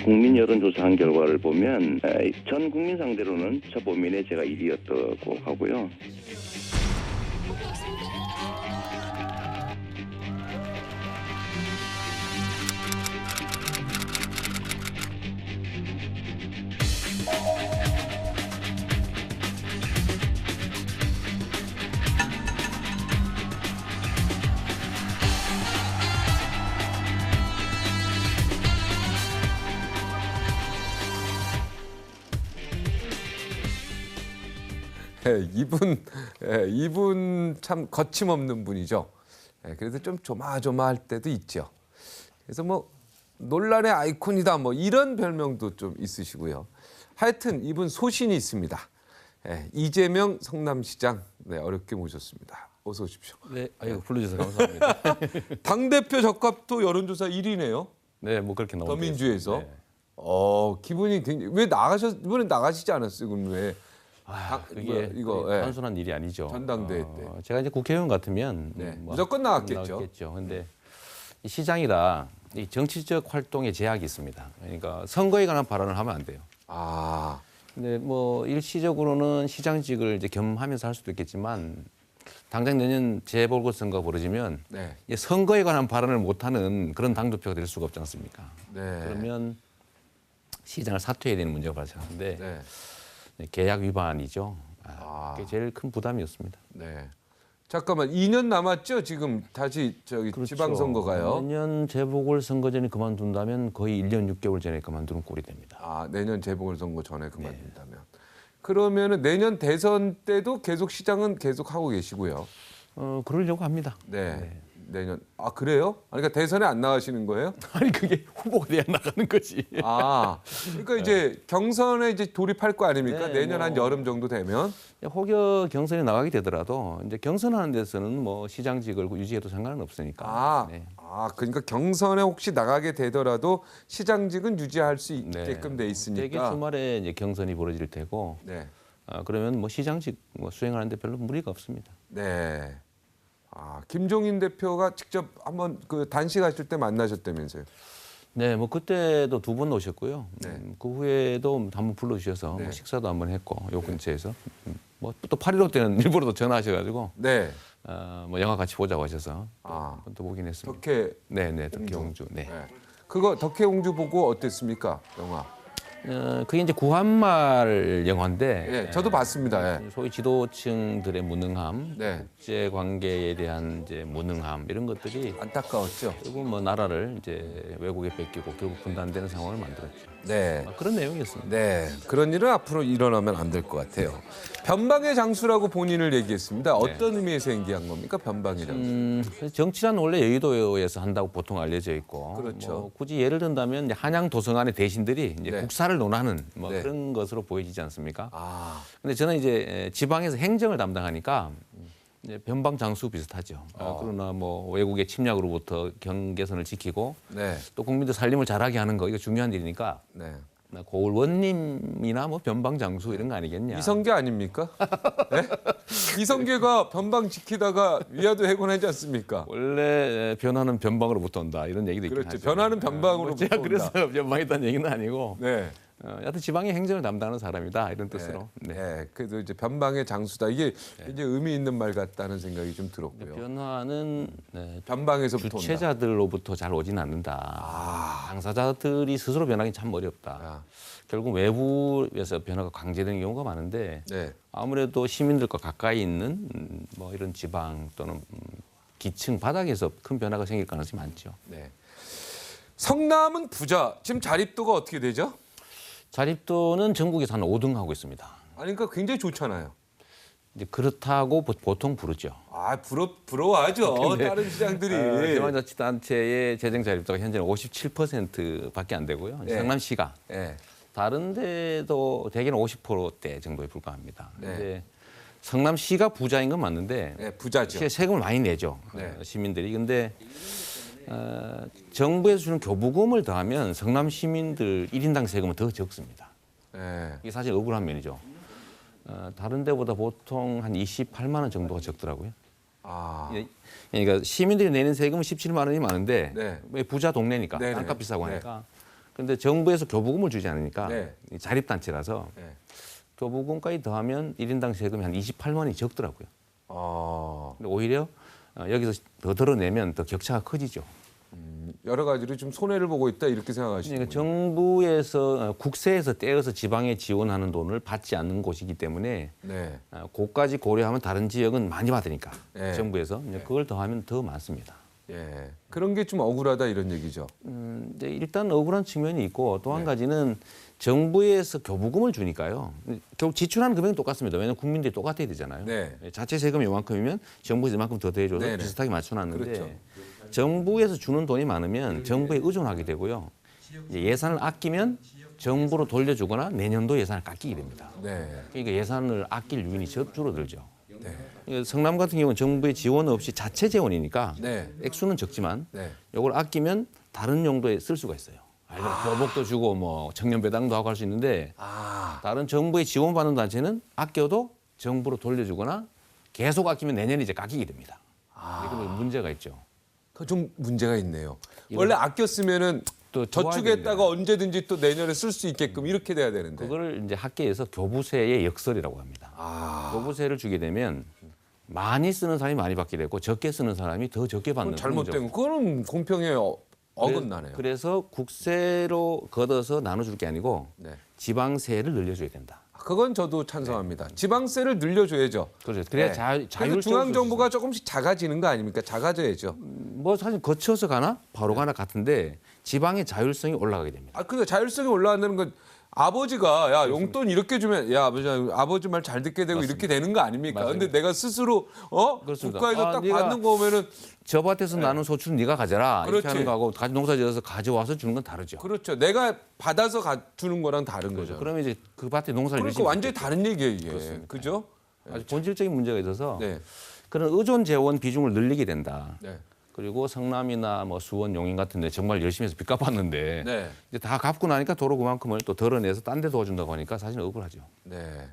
국민 여론조사한 결과를 보면 전 국민 상대로는 저보민의 제가 1위였다고 하고요. 이분 참 거침없는 분이죠. 그래서 좀 조마조마할 때도 있죠. 그래서 뭐 논란의 아이콘이다 뭐 이런 별명도 좀 있으시고요. 하여튼 이분 소신이 있습니다. 이재명 성남시장 어렵게 모셨습니다. 어서 오십시오. 네, 불러주셔서 감사합니다. 당대표 적합도 여론조사 1위네요. 네, 뭐 그렇게 나오죠. 더민주에서. 네. 기분이 굉장히 이번에 나가시지 않았어요? 그럼 왜? 그게 이거 단순한 일이 아니죠. 전당대회 때. 제가 이제 국회의원 같으면 무조건 나왔겠죠. 그런데 이 시장이라 이 정치적 활동에 제약이 있습니다. 그러니까 선거에 관한 발언을 하면 안 돼요. 근데 뭐 일시적으로는 시장직을 이제 겸하면서 할 수도 있겠지만 당장 내년 재보궐선거가 벌어지면 이 선거에 관한 발언을 못하는 그런 당대표가 될 수가 없지 않습니까? 그러면 시장을 사퇴해야 되는 문제가 발생하는데 계약 위반이죠. 그게 제일 큰 부담이었습니다. 잠깐만 2년 남았죠? 지금 다시 그렇죠. 지방선거가요. 내년 재보궐선거 전에 그만둔다면 거의 1년 6개월 전에 그만두는 꼴이 됩니다. 내년 재보궐선거 전에 그만둔다면. 그러면은 내년 대선 때도 계속 시장은 계속 하고 계시고요. 그러려고 합니다. 내년. 그래요? 그러니까 대선에 안 나가시는 거예요? 아니 그게 후보가 돼야 나가는 거지. 그러니까 이제 경선에 이제 돌입할 거 아닙니까? 내년 한 여름 정도 되면. 혹여 경선에 나가게 되더라도 이제 경선하는 데서는 뭐 시장직을 유지해도 상관은 없으니까. 그러니까 경선에 혹시 나가게 되더라도 시장직은 유지할 수 있게끔 돼 있으니까. 대개 주말에 이제 경선이 벌어질 테고. 그러면 뭐 시장직 수행하는데 별로 무리가 없습니다. 김종인 대표가 직접 한번 그 단식하실 때 만나셨다면서요? 네, 뭐 그때도 2번 오셨고요. 그 후에도 한번 불러주셔서 뭐 식사도 한번 했고 요 근처에서 뭐 또 8.15 때는 일부러 전화하셔가지고 뭐 영화 같이 보자고 하셔서 또 보긴 했습니다. 덕혜 덕혜옹주. 그거 덕혜옹주 보고 어땠습니까, 영화? 그게 이제 구한말 영화인데 저도 봤습니다. 소위 지도층들의 무능함, 국제 관계에 대한 이제 무능함 이런 것들이 안타까웠죠. 결국 뭐 나라를 이제 외국에 뺏기고 결국 분단되는 상황을 만들었죠. 그런 내용이었습니다. 그런 일은 앞으로 일어나면 안 될 것 같아요. 변방의 장수라고 본인을 얘기했습니다. 어떤 의미에서 얘기한 겁니까, 변방이라는? 정치란 원래 여의도에서 한다고 보통 알려져 있고, 뭐 굳이 예를 든다면 이제 한양 도서관의 대신들이 이제 국사를 논하는 뭐 그런 것으로 보여지지 않습니까? 근데 저는 이제 지방에서 행정을 담당하니까 이제 변방 장수 비슷하죠. 그러나 뭐 외국의 침략으로부터 경계선을 지키고 또 국민들 살림을 잘하게 하는 거 이거 중요한 일이니까. 고을 원님이나 뭐 변방 장수 이런 거 아니겠냐? 이성계 아닙니까? 이성계가 변방 지키다가 위화도 해고하지 않습니까? 원래 변화는 변방으로부터 온다 이런 얘기도 있긴 하죠. 변화는 변방으로부터 제가 온다. 그래서 변방이라는 얘기는 아니고. 여하튼 지방의 행정을 담당하는 사람이다 이런 뜻으로. 그래도 이제 변방의 장수다 이게 이제 의미 있는 말 같다는 생각이 좀 들었고요. 변화는 변방에서부터 주체자들로부터 잘 오진 않는다. 당사자들이 스스로 변하기 참 어렵다. 결국 외부에서 변화가 강제되는 경우가 많은데 아무래도 시민들과 가까이 있는 뭐 이런 지방 또는 기층 바닥에서 큰 변화가 생길 가능성이 많죠. 성남은 부자. 지금 자립도가 어떻게 되죠? 자립도는 전국에서 한 5등 하고 있습니다. 그러니까 굉장히 좋잖아요. 이제 그렇다고 보통 부르죠. 부러워하죠. 다른 시장들이. 지방자치단체의 재정 자립도가 현재는 57%밖에 안 되고요. 성남시가 다른 데도 대개는 50%대 정도에 불과합니다. 근데 성남시가 부자인 건 맞는데 부자죠. 세금을 많이 내죠. 시민들이. 근데 정부에서 주는 교부금을 더하면 성남 시민들 1인당 세금은 더 적습니다. 이게 사실 억울한 면이죠. 다른 데보다 보통 한 28만 원 정도가 적더라고요. 그러니까 시민들이 내는 세금은 17만 원이 많은데 왜 부자 동네니까 땅값 비싸고 하니까 그런데 정부에서 교부금을 주지 않으니까 네. 이 자립단체라서 네. 교부금까지 더하면 1인당 세금이 한 28만 원이 적더라고요. 근데 오히려 여기서 더 덜어내면 더 격차가 커지죠. 여러 가지로 좀 손해를 보고 있다 이렇게 생각하시는 그러니까 거예요. 정부에서 국세에서 떼어서 지방에 지원하는 돈을 받지 않는 곳이기 때문에 네. 그까지 고려하면 다른 지역은 많이 받으니까 네. 정부에서 이제 그걸 더하면 더 많습니다. 예. 그런 게 좀 억울하다 이런 얘기죠. 이제 일단 억울한 측면이 있고 또 한 네. 가지는 정부에서 교부금을 주니까요. 결국 지출하는 금액은 똑같습니다. 왜냐하면 국민들이 똑같아야 되잖아요. 네. 자체 세금이 이만큼이면 정부에서 이만큼 더 더해줘서 네네. 비슷하게 맞춰놨는데 그렇죠. 정부에서 주는 돈이 많으면 정부에 의존하게 되고요. 이제 예산을 아끼면 정부로 돌려주거나 내년도 예산을 깎이게 됩니다. 네. 그러니까 예산을 아낄 유인이 줄어들죠. 네. 그러니까 성남 같은 경우는 정부의 지원 없이 자체 재원이니까 네. 액수는 적지만 네. 이걸 아끼면 다른 용도에 쓸 수가 있어요. 교복도 주고 뭐 청년 배당도 하고 할 수 있는데 다른 정부의 지원받는 단체는 아껴도 정부로 돌려주거나 계속 아끼면 내년에 이제 깎이게 됩니다. 이게 문제가 있죠. 그 좀 문제가 있네요. 원래 아껴 쓰면은 또 좋아야 저축했다가 됩니다. 언제든지 또 내년에 쓸 수 있게끔 이렇게 돼야 되는데. 그거를 이제 학계에서 교부세의 역설이라고 합니다. 교부세를 주게 되면 많이 쓰는 사람이 많이 받게 되고 적게 쓰는 사람이 더 적게 받는 그건 잘못된 거. 그거는 공평에 어긋나네요. 그래서 국세로 걷어서 나눠줄 게 아니고 네. 지방세를 늘려줘야 된다. 그건 저도 찬성합니다. 지방세를 늘려줘야죠. 그렇죠. 그래야 네. 자율적으로 그래서 중앙 정부가 조금씩 작아지는 거 아닙니까? 작아져야죠. 뭐 사실 거쳐서 가나 바로 가나 같은데 지방의 자율성이 올라가게 됩니다. 근데 자율성이 올라간다는 건 아버지가 야 용돈 이렇게 주면 야 아버지 말 잘 듣게 되고 이렇게 되는 거 아닙니까? 맞아요. 근데 내가 스스로 그렇습니다. 국가에서 딱 네가 받는 거 오면은 저 밭에서 나는 소출은 네가 가져라 그렇지. 이렇게 하는 거하고 농사 지어서 가져와서 주는 건 다르죠. 그렇죠. 내가 받아서 주는 거랑 다른 거죠. 그러면 이제 그 밭에 농사를 그러니까 열심히 완전히 짓겠죠. 다른 얘기예요, 이게. 그죠? 아주 본질적인 문제가 있어서 네. 그런 의존 재원 비중을 늘리게 된다. 네. 그리고 성남이나 뭐 수원, 용인 같은데 정말 열심히 해서 빚 갚았는데 네. 이제 다 갚고 나니까 도로 그만큼을 또 덜어내서 딴 데 도와준다고 하니까 사실 억울하죠. 네.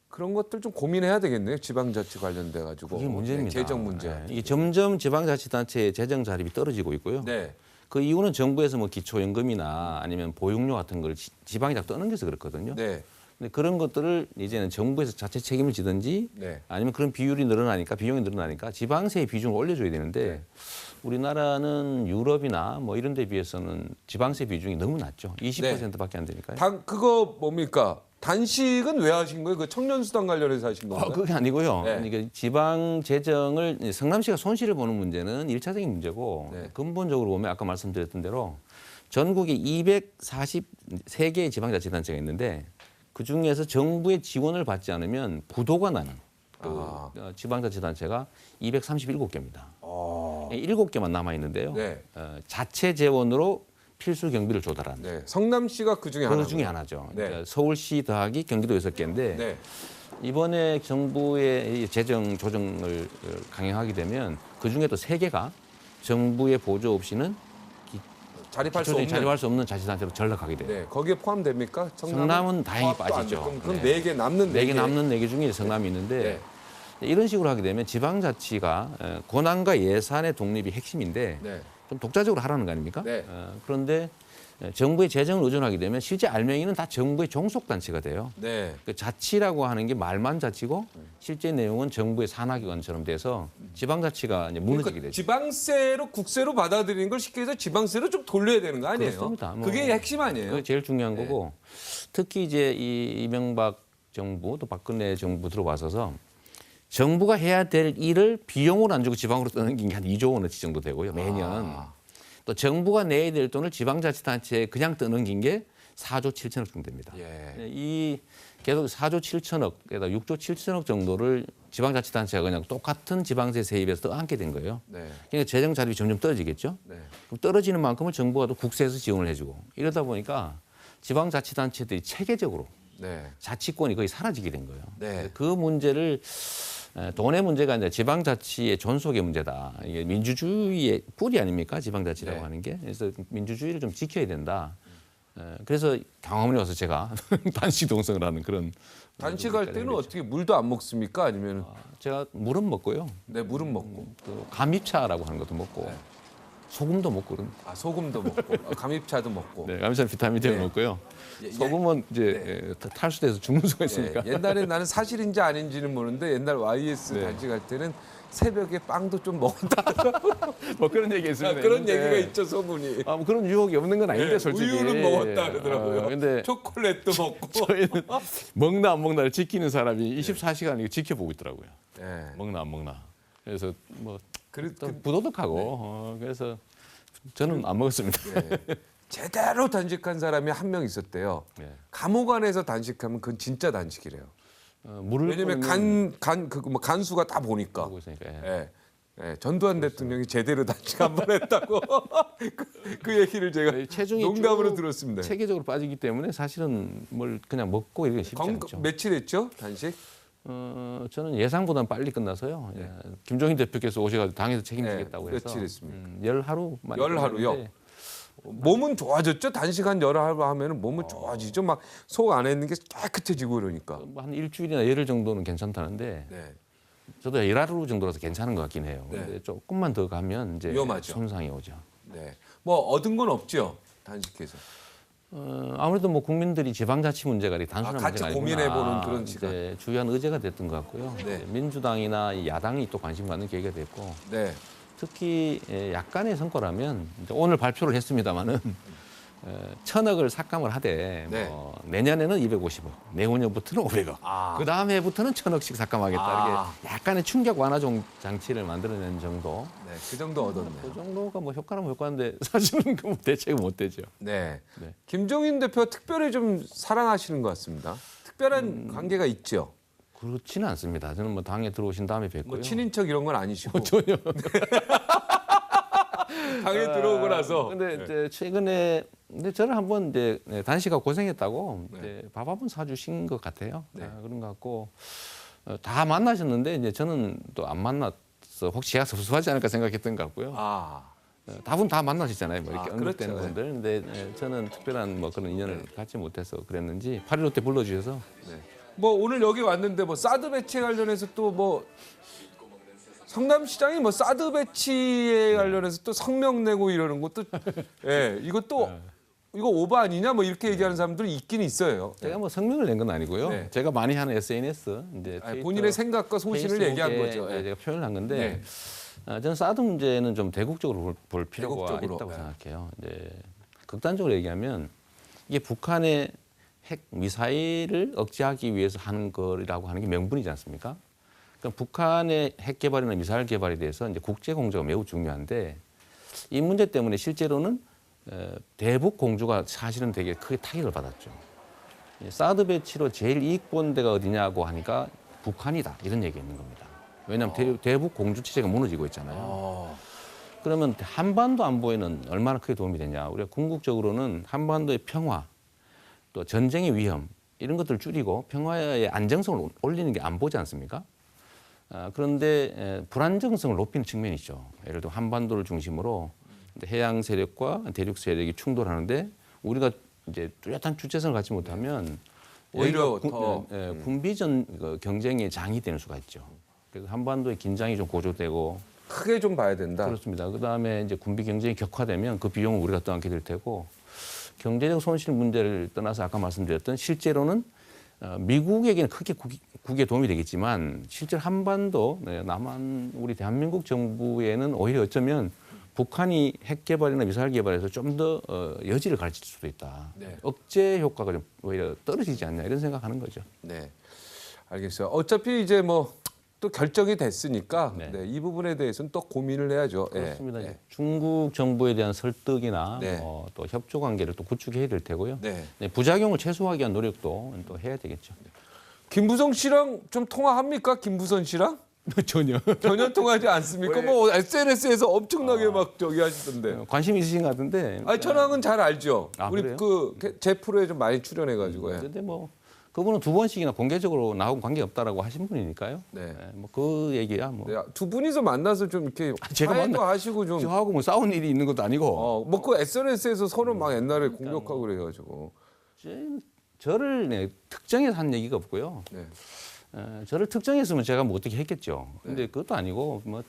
그런 것들 좀 고민해야 되겠네요. 지방자치 관련돼 가지고. 그게 문제입니다. 재정 문제. 네. 이게 점점 지방자치단체의 재정 자립이 떨어지고 있고요. 네. 그 이유는 정부에서 뭐 기초연금이나 아니면 보육료 같은 걸 지방이 다 떠넘겨서 그렇거든요. 네. 근데 그런 것들을 이제는 정부에서 자체 책임을 지든지 네. 아니면 그런 비율이 늘어나니까 비용이 늘어나니까 지방세의 비중을 올려줘야 되는데 네. 우리나라는 유럽이나 뭐 이런 데 비해서는 지방세 비중이 너무 낮죠. 20%밖에 안 되니까요. 그거 뭡니까? 단식은 왜 하신 거예요? 그 청년수당 관련해서 하신 건가요? 그게 아니고요. 네. 그러니까 지방 재정을 성남시가 손실을 보는 문제는 일차적인 문제고 네. 근본적으로 보면 아까 말씀드렸던 대로 전국에 243개의 지방자치단체가 있는데 그중에서 정부의 지원을 받지 않으면 부도가 나는 지방자치단체가 237개입니다. 7개만 남아 있는데요. 네. 자체 재원으로 필수 경비를 조달하는. 네. 성남시가 그 중에 하나. 그 중에 하나죠. 네. 그러니까 서울시 더하기 경기도 6개인데 네. 이번에 정부의 이 재정 조정을 강행하게 되면 그 중에 또 3개가 정부의 보조 없이는 자립할 수 기초적인 없는. 자립할 수 없는 자치단체로 전락하게 돼요. 네. 거기에 포함됩니까? 성남은 다행히 포함도 안 빠지죠. 되고. 그럼 네. 4개 남는 4개 4개. 남는 4개 중에 성남이 있는데 이런 식으로 하게 되면 지방자치가 권한과 예산의 독립이 핵심인데 네. 좀 독자적으로 하라는 거 아닙니까? 네. 그런데 정부의 재정을 의존하게 되면 실제 알맹이는 다 정부의 종속단체가 돼요. 네. 그 자치라고 하는 게 말만 자치고 실제 내용은 정부의 산하기관처럼 돼서 지방자치가 이제 무너지게 그러니까 되죠. 지방세로 국세로 받아들이는 걸 쉽게 해서 지방세로 좀 돌려야 되는 거 아니에요? 그렇습니다. 뭐 그게 핵심 아니에요? 그게 제일 중요한 네. 거고 특히 이제 이 이명박 정부 또 박근혜 정부 들어와서서 정부가 해야 될 일을 비용으로 안 주고 지방으로 떠넘긴 게 한 2조 원어치 정도 되고요 매년. 또 정부가 내야 될 돈을 지방자치단체에 그냥 떠넘긴 게 4조 7천억 정도 됩니다. 예. 이 계속 4조 7천억, 게다가 6조 7천억 정도를 지방자치단체가 그냥 똑같은 지방세 세입에서 떠안게 된 거예요. 네. 그러니까 재정 자립이 점점 떨어지겠죠. 네. 그럼 떨어지는 만큼을 정부가 또 국세에서 지원을 해주고 이러다 보니까 지방자치단체들이 체계적으로 네. 자치권이 거의 사라지게 된 거예요. 네. 그 문제를 돈의 문제가 아니라 지방자치의 존속의 문제다. 이게 민주주의의 뿌리 아닙니까? 지방자치라고 네. 하는 게. 그래서 민주주의를 좀 지켜야 된다. 그래서 강화문에 와서 제가 단식 동성을 하는 그런. 단식할 때는 어떻게 물도 안 먹습니까? 아니면 제가 물은 먹고요. 네, 물은 먹고. 또 감입차라고 하는 것도 먹고. 소금도 먹고 그런. 아, 소금도 먹고 감입차도 먹고. 네, 감산 비타민 D를 네. 먹고요. 예, 소금은 이제 탈수돼서 죽는 수가 있으니까. 옛날에 나는 사실인지 아닌지는 모르는데 옛날 YS 네. 단식할 때는 새벽에 빵도 좀 먹었다. 뭐 그런 얘기 있습니다. 그런 있는데. 얘기가 있죠, 소문이. 뭐 그런 유혹이 없는 건 아닌데 네, 솔직히. 우유는 먹었다 그러더라고요. 근데 초콜릿도 먹고. 저희는 먹나 안 먹나를 지키는 사람이 24시간 이거 지켜보고 있더라고요. 네. 먹나 안 먹나. 그래서 뭐 그래, 또 부도덕하고 그래서 저는 안 먹었습니다. 네. 제대로 단식한 사람이 한 명 있었대요. 네. 감옥 안에서 단식하면 그건 진짜 단식이래요. 물을 왜냐면 뭐 간수가 다 보니까. 보고 있으니까. 예. 예, 전두환 대통령이 제대로 단식 한 번 했다고 그 얘기를 제가 체중이 농담으로 쭉 들었습니다. 체계적으로 빠지기 때문에 사실은 뭘 그냥 먹고 이게 쉽지 않죠. 며칠 했죠 단식? 저는 예상보다는 빨리 끝나서요. 예. 김종인 대표께서 오셔가지고 당에서 책임지겠다고 네, 해서 며칠 했습니까? 10하루 만에 열 하루요? 끝났는데 몸은 좋아졌죠. 단식한 열 하루 하면은 몸은 좋아지죠. 막 속 안에 있는 게 깨끗해지고 그러니까. 뭐한 일주일이나 열흘 정도는 괜찮다는데 네. 저도 열하루 정도라서 괜찮은 것 같긴 해요. 네. 근데 조금만 더 가면 이제 위험하죠. 손상이 오죠. 네. 뭐 얻은 건 없죠. 단식해서. 아무래도 뭐 국민들이 지방자치 문제가 이렇게 단순한 같이 문제가 고민해보는 그런 시간. 이제 주요한 의제가 됐던 것 같고요. 네. 이제 민주당이나 이 야당이 또 관심 갖는 계기가 됐고 네. 특히 약간의 성과라면 이제 오늘 발표를 했습니다마는 1,000억을 삭감을 하되 네. 뭐 내년에는 250억, 내후년부터는 500억, 그 다음 해부터는 1,000억씩 삭감하겠다. 이렇게 약간의 충격 완화 장치를 만들어낸 정도. 네. 그 정도 얻었네요. 그 정도가 뭐 효과는 효과인데 사실은 그 대책은 못 되죠. 네. 네. 김종인 대표 특별히 좀 사랑하시는 것 같습니다. 특별한 관계가 있죠. 그렇지는 않습니다. 저는 뭐 당에 들어오신 다음에 뵙고요. 뭐 친인척 이런 건 아니시고 전혀. 당에 들어오고 나서. 근데 이제 최근에 근데 저를 한번 이제 단식하고 고생했다고 네. 이제 밥 한 번 사주신 것 같아요. 네. 그런 것 같고 다 만나셨는데 이제 저는 또 안 만났어. 혹시 제가 섭섭하지 않을까 생각했던 것 같고요. 다분 다 만나시잖아요. 뭐 이렇게 언급되는 그렇죠. 분들. 근데 저는 특별한 뭐 그런 인연을 갖지 못해서 그랬는지 8.15 때 불러주셔서 뭐 오늘 여기 왔는데 뭐 사드 배치 관련해서 또 뭐 성남시장이 뭐 사드 배치에 관련해서 또 성명 내고 이러는 것도 예 이것도 이거 오버 아니냐 뭐 이렇게 얘기하는 사람들이 있긴 있어요. 제가 뭐 성명을 낸 건 아니고요. 네. 제가 많이 하는 SNS 이제 아니, 트위터, 본인의 생각과 소신을 페이스북에 얘기한 거죠. 예. 제가 표현을 한 건데 네. 저는 사드 문제는 좀 대국적으로 볼 필요가 대국적으로, 있다고 네. 생각해요. 이제 극단적으로 얘기하면 이게 북한의 핵 미사일을 억제하기 위해서 하는 거라고 하는 게 명분이지 않습니까? 그러니까 북한의 핵 개발이나 미사일 개발에 대해서 이제 국제 공조가 매우 중요한데 이 문제 때문에 실제로는 대북 공조가 사실은 되게 크게 타격을 받았죠. 사드 배치로 제일 이익 본 데가 어디냐고 하니까 북한이다 이런 얘기가 있는 겁니다. 왜냐하면 대북 공조 체제가 무너지고 있잖아요. 그러면 한반도 안보에는 얼마나 크게 도움이 되냐. 우리가 궁극적으로는 한반도의 평화, 또 전쟁의 위험 이런 것들을 줄이고 평화의 안정성을 올리는 게 안보지 않습니까? 그런데 불안정성을 높이는 측면이 있죠. 예를 들어 한반도를 중심으로 해양 세력과 대륙 세력이 충돌하는데 우리가 이제 뚜렷한 주체성을 갖지 못하면 오히려 더 군비전 경쟁의 장이 되는 수가 있죠. 그래서 한반도의 긴장이 좀 고조되고 크게 좀 봐야 된다. 그렇습니다. 그다음에 이제 군비 경쟁이 격화되면 그 비용을 우리가 떠안게 될 테고 경제적 손실 문제를 떠나서 아까 말씀드렸던 실제로는 미국에게는 크게 국익에 도움이 되겠지만 실제로 한반도, 남한 우리 대한민국 정부에는 오히려 어쩌면 북한이 핵 개발이나 미사일 개발에서 좀 더 여지를 가질 수도 있다. 네. 억제 효과가 좀 오히려 떨어지지 않냐 이런 생각하는 거죠. 네, 알겠어요. 어차피 이제 뭐 또 결정이 됐으니까 네. 네, 이 부분에 대해서는 또 고민을 해야죠. 그렇습니다. 네. 중국 정부에 대한 설득이나 네. 또 협조 관계를 또 구축해야 될 테고요. 네. 부작용을 최소화하기 위한 노력도 또 해야 되겠죠. 김부성 씨랑 좀 통화합니까? 김부선 씨랑? 전혀. 전혀 통하지 않습니까? 뭐 SNS에서 엄청나게 막 저기 하시던데. 관심 있으신 것 같은데. 아니 천황은 잘 알죠. 우리 그래요? 제 프로에 좀 많이 출연해가지고. 예. 근데 뭐 그분은 2번씩이나 공개적으로 나오고 관계 없다라고 하신 분이니까요. 네. 뭐 그 얘기야 뭐. 네, 두 분이서 만나서 좀 이렇게 제가 화해도 하시고 좀. 저하고 뭐 싸운 일이 있는 것도 아니고. 뭐 그 SNS에서 서로 막 옛날에 공격하고 그래가지고. 저를 특정해서 한 얘기가 없고요. 네. 저를 특정했으면 제가 뭐 어떻게 했겠죠. 근데 그것도 아니고 뭐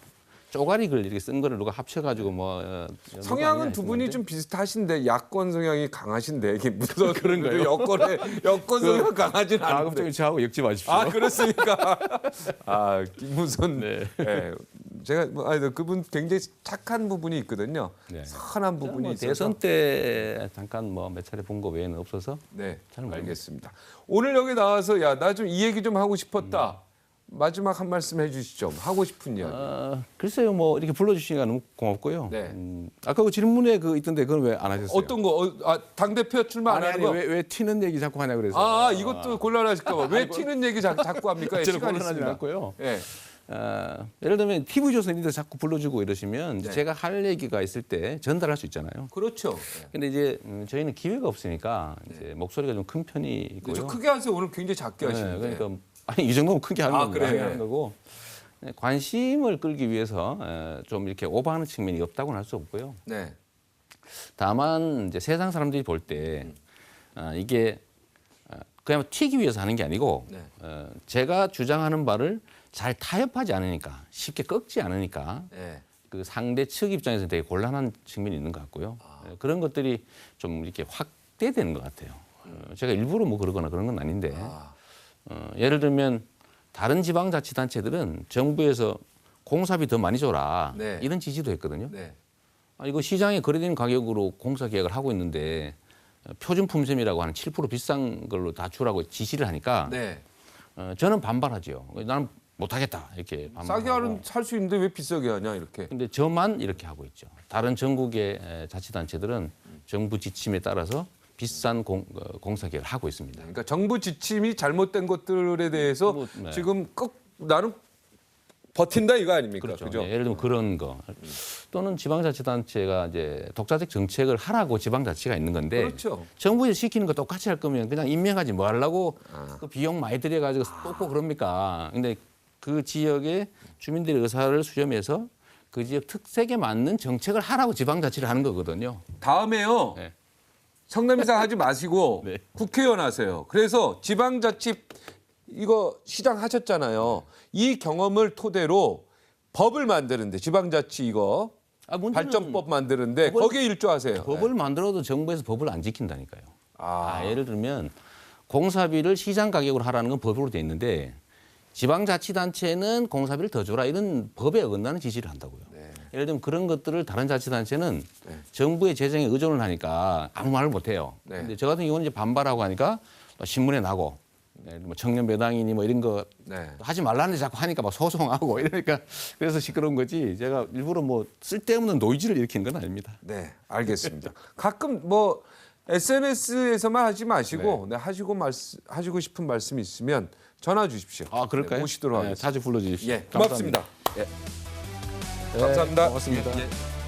쪼가리글 이렇게 쓴 거를 누가 합쳐가지고 뭐 성향은 두 분이 좀 비슷하신데 야권 성향이 강하신데 이게 무슨 그런가요? 여권 성향 강하진 않은데. 가급적이면 저하고 엮지 마십시오. 아 그렇습니까? 아 김무선. 네. 네. 제가 그분 굉장히 착한 부분이 있거든요. 네. 선한 부분이 뭐 있어서. 대선 때 잠깐 뭐 몇 차례 본 거 외에는 없어서. 네, 잘 모르겠습니다. 알겠습니다. 오늘 여기 나와서 야 나 좀 이 얘기 좀 하고 싶었다. 마지막 한 말씀 해주시죠. 하고 싶은 이야기. 글쎄요, 뭐 이렇게 불러주시니까 너무 고맙고요. 네. 아까 그 질문에 그 있던데 그건 왜 안 하셨어요? 어떤 거? 당 대표 출마 안 하는 거? 왜 튀는 얘기 자꾸 하냐 그래서. 이것도 곤란하실까봐. 왜 튀는 얘기 자꾸 합니까? 저는 시간 곤란하지 있습니다. 않고요. 예. 예를 들면 TV조선인데 자꾸 불러주고 이러시면 네. 제가 할 얘기가 있을 때 전달할 수 있잖아요. 그렇죠. 근데 이제 저희는 기회가 없으니까 이제 목소리가 좀 큰 편이고요. 좀 크게 하세요. 오늘 굉장히 작게 하시는데. 그러니까 아니 이 정도면 크게 하는 겁니다. 그래요? 하는 거고 관심을 끌기 위해서 좀 이렇게 오버하는 측면이 없다고는 할 수 없고요. 네. 다만 이제 세상 사람들이 볼 때 이게 그냥 튀기 위해서 하는 게 아니고 네. 제가 주장하는 바를 잘 타협하지 않으니까 쉽게 꺾지 않으니까 네. 그 상대 측 입장에서 되게 곤란한 측면이 있는 것 같고요. 그런 것들이 좀 이렇게 확대되는 것 같아요. 제가 일부러 뭐 그러거나 그런 건 아닌데 예를 들면 다른 지방자치단체들은 정부에서 공사비 더 많이 줘라 네. 이런 지지도 했거든요. 네. 이거 시장에 거래되는 가격으로 공사 계약을 하고 있는데 표준 품셈이라고 하는 7% 비싼 걸로 다 주라고 지시를 하니까 네. 저는 반발하죠. 나는 못하겠다 이렇게 반발하고. 싸게 하는 살 수 있는데 왜 비싸게 하냐 이렇게. 근데 저만 이렇게 하고 있죠. 다른 전국의 자치단체들은 정부 지침에 따라서 비싼 공사 계약을 하고 있습니다. 그러니까 정부 지침이 잘못된 것들에 대해서 네. 지금 나는 버틴다 이거 아닙니까? 그렇죠. 그죠? 네, 예를 들면 그런 거 또는 지방자치단체가 이제 독자적 정책을 하라고 지방자치가 있는 건데 그렇죠. 정부에서 시키는 거 똑같이 할 거면 그냥 임명하지 뭐 하려고 그 비용 많이 들여가지고 뽑고 그럽니까? 근데 그 지역의 주민들의 의사를 수렴해서 그 지역 특색에 맞는 정책을 하라고 지방자치를 하는 거거든요. 다음에요. 네. 성남시장 하지 마시고 네. 국회의원 하세요. 그래서 지방자치 이거 시장 하셨잖아요. 이 경험을 토대로 법을 만드는데 지방자치 이거 문제는 발전법 만드는데 거기에 일조하세요. 법을 만들어도 정부에서 법을 안 지킨다니까요. 예를 들면 공사비를 시장 가격으로 하라는 건 법으로 돼 있는데 지방자치단체는 공사비를 더 줘라 이런 법에 어긋나는 지시를 한다고요. 예를 들면 그런 것들을 다른 자치단체는 정부의 재정에 의존을 하니까 아무 말을 못 해요. 근데 저 같은 경우는 이제 반발하고 하니까 또 신문에 나고 뭐 청년 배당이니 뭐 이런 거 하지 말라는데 자꾸 하니까 막 소송하고 이러니까 그래서 시끄러운 거지 제가 일부러 뭐 쓸데없는 노이즈를 일으키는 건 아닙니다. 네, 알겠습니다. 가끔 뭐 SNS에서만 하지 마시고 하시고 싶은 말씀이 있으면 전화 주십시오. 그럴까요? 네, 모시도록 하겠습니다. 자주 불러주십시오. 예, 고맙습니다. 감사합니다. 감사합니다. 고맙습니다. 예.